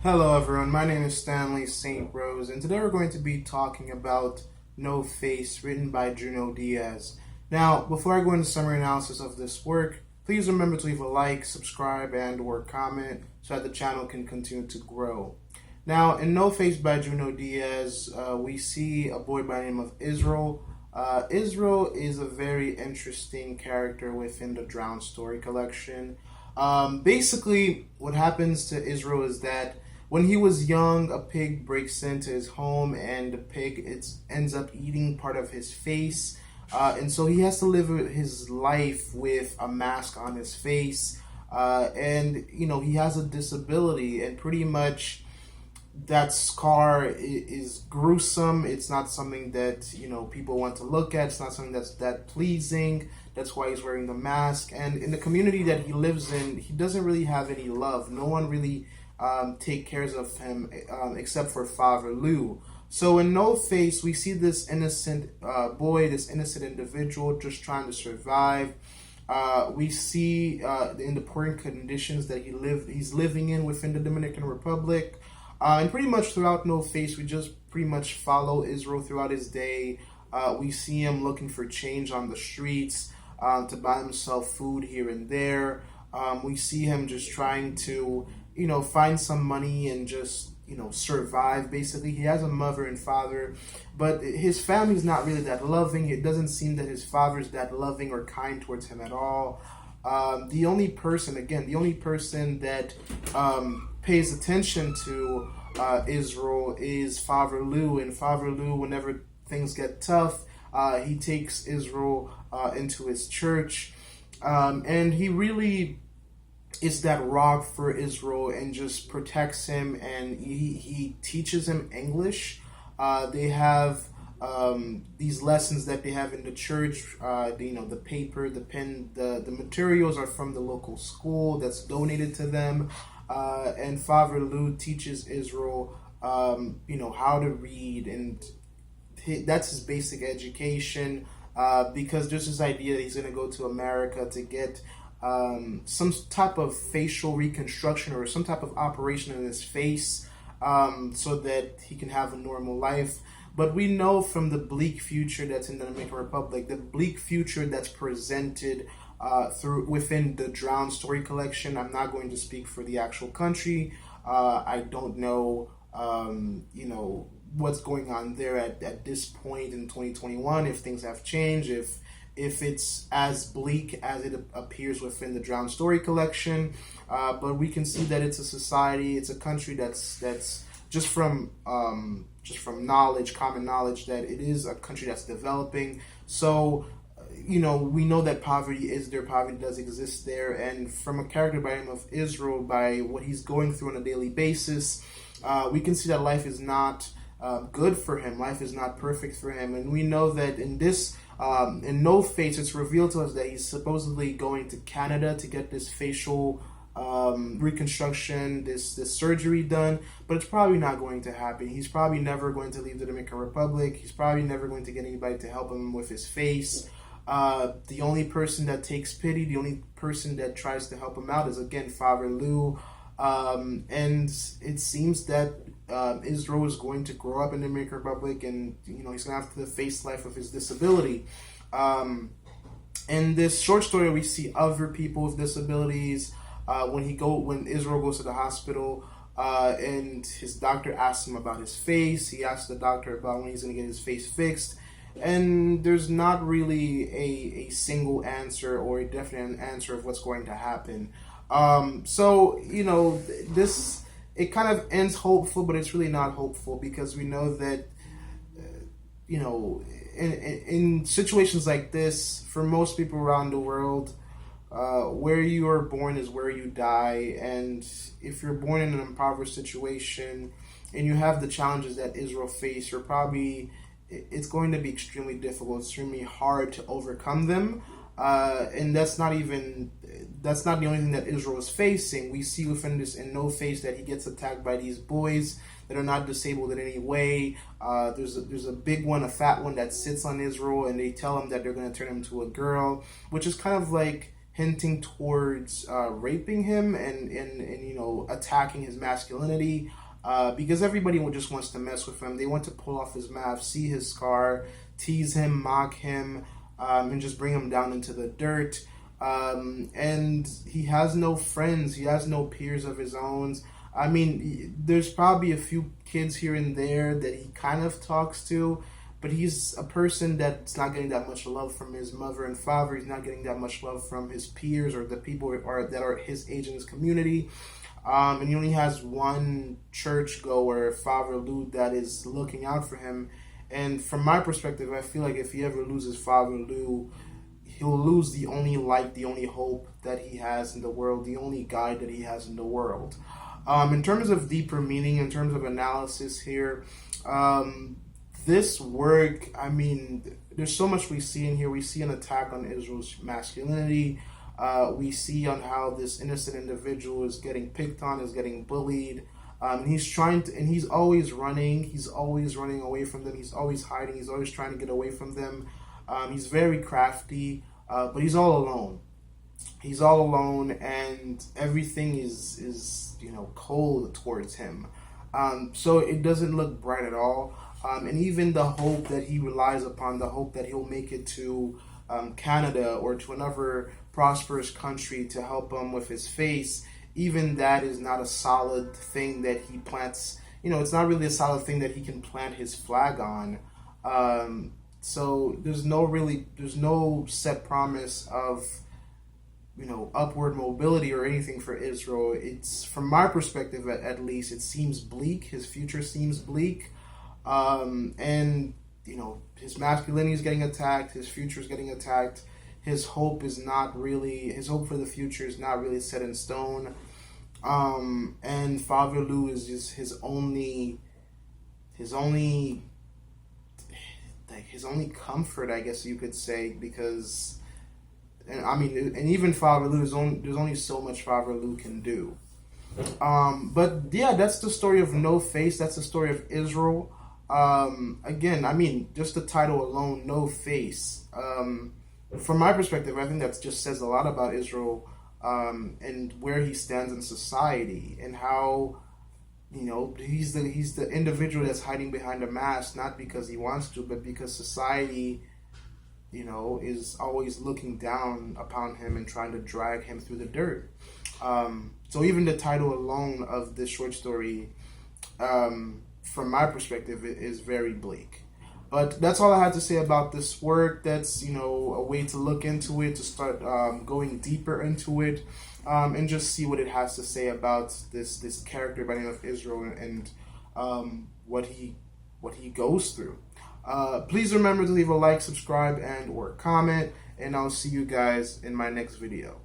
Hello everyone, my name is Stanley St. Rose, and today we're going to be talking about No Face, written by Junot Diaz. Now, before I go into summary analysis of this work, please remember to leave a like, subscribe, and or comment so that the channel can continue to grow. Now, in No Face by Junot Diaz, we see a boy by the name of Israel. Israel is a very interesting character within the Drowned Story collection. Basically, what happens to Israel is that when he was young, a pig breaks into his home, and the pig ends up eating part of his face. And so he has to live his life with a mask on his face. And, he has a disability, and pretty much that scar is gruesome. It's not something that people want to look at. It's not something that's that pleasing. That's why he's wearing the mask. And in the community that he lives in, he doesn't really have any love. No one really take cares of him except for Father Lou. So in No Face, we see this innocent boy, this innocent individual just trying to survive. We see in the poor conditions that he's living in within the Dominican Republic. And pretty much throughout No Face, we just pretty much follow Israel throughout his day. We see him looking for change on the streets to buy himself food here and there. We see him just trying to, find some money and just, survive, basically. He has a mother and father, but his family's not really that loving. It doesn't seem that his father's that loving or kind towards him at all. The only person that pays attention to Israel is Father Lou, and Father Lou, whenever things get tough, he takes Israel into his church, and he really is that rock for Israel and just protects him, and he teaches him English. They have these lessons that they have in the church. The paper, the pen, the materials are from the local school that's donated to them. And Father Lou teaches Israel, how to read, and that's his basic education. Because there's this idea that he's going to go to America to get some type of facial reconstruction or some type of operation in his face, so that he can have a normal life. But we know from the bleak future that's in the Dominican Republic, the bleak future that's presented within the Drowned Story collection. I'm not going to speak for the actual country. I don't know, what's going on there at this point in 2021, if things have changed, if it's as bleak as it appears within the Drowned Story collection. But we can see that it's a society, it's a country that's just from knowledge, common knowledge, that it is a country that's developing. So, we know that poverty is there, poverty does exist there, and from a character by the name of Israel, by what he's going through on a daily basis, we can see that life is not good for him. Life is not perfect for him, and we know that in this, in No Face, it's revealed to us that he's supposedly going to Canada to get this facial reconstruction, this surgery done, but it's probably not going to happen. He's probably never going to leave the Dominican Republic. He's probably never going to get anybody to help him with his face. The only person that takes pity, the only person that tries to help him out is, again, Father Lou. And it seems that Israel is going to grow up in the Dominican Republic, and he's going to have to face life with his disability. In this short story, we see other people with disabilities. When Israel goes to the hospital, and his doctor asks him about his face, he asks the doctor about when he's going to get his face fixed, and there's not really a single answer or a definite answer of what's going to happen. So this, it kind of ends hopeful, but it's really not hopeful, because we know that in situations like this, for most people around the world, where you are born is where you die. And if you're born in an impoverished situation and you have the challenges that Israel faced, it's going to be extremely difficult, extremely hard to overcome them. And that's not the only thing that Israel is facing. We see within this in No Face that he gets attacked by these boys that are not disabled in any way. There's a big one, a fat one, that sits on Israel, and they tell him that they're going to turn him into a girl, which is kind of like hinting towards raping him and attacking his masculinity, because everybody just wants to mess with him. They want to pull off his mask, see his scar, tease him, mock him, and just bring him down into the dirt. And he has no friends. He has no peers of his own. I mean, there's probably a few kids here and there that he kind of talks to, but he's a person that's not getting that much love from his mother and father. He's not getting that much love from his peers or the people that are his age in his community. And he only has one churchgoer, Father Lou, that is looking out for him. And from my perspective, I feel like if he ever loses Father Lou, he'll lose the only light, the only hope that he has in the world, the only guide that he has in the world. In terms of deeper meaning, in terms of analysis here, this work, I mean, there's so much we see in here. We see an attack on Israel's masculinity. We see on how this innocent individual is getting picked on, is getting bullied. He's trying to, and he's always running. He's always running away from them. He's always hiding. He's always trying to get away from them. He's very crafty, but he's all alone. He's all alone, and everything is cold towards him. So it doesn't look bright at all. And even the hope that he relies upon, the hope that he'll make it to Canada or to another prosperous country to help him with his face, even that is not a solid thing that he plants. It's not really a solid thing that he can plant his flag on. So there's no set promise of upward mobility or anything for Israel. It's, from my perspective at least, it seems bleak. His future seems bleak. And his masculinity is getting attacked, his future is getting attacked. His hope for the future is not really set in stone. And Father Lou is just his only comfort, I guess you could say, because, and even Father Lou, there's only so much Father Lou can do. But yeah, that's the story of No Face. That's the story of Israel. Again, I mean, just the title alone, No Face. From my perspective, I think that just says a lot about Israel, and where he stands in society, and how, he's the individual that's hiding behind a mask, not because he wants to, but because society, is always looking down upon him and trying to drag him through the dirt. So even the title alone of this short story, from my perspective, it is very bleak. But that's all I had to say about this work. That's, a way to look into it, to start going deeper into it, and just see what it has to say about this character by the name of Israel and what he goes through. Please remember to leave a like, subscribe, and or comment, and I'll see you guys in my next video.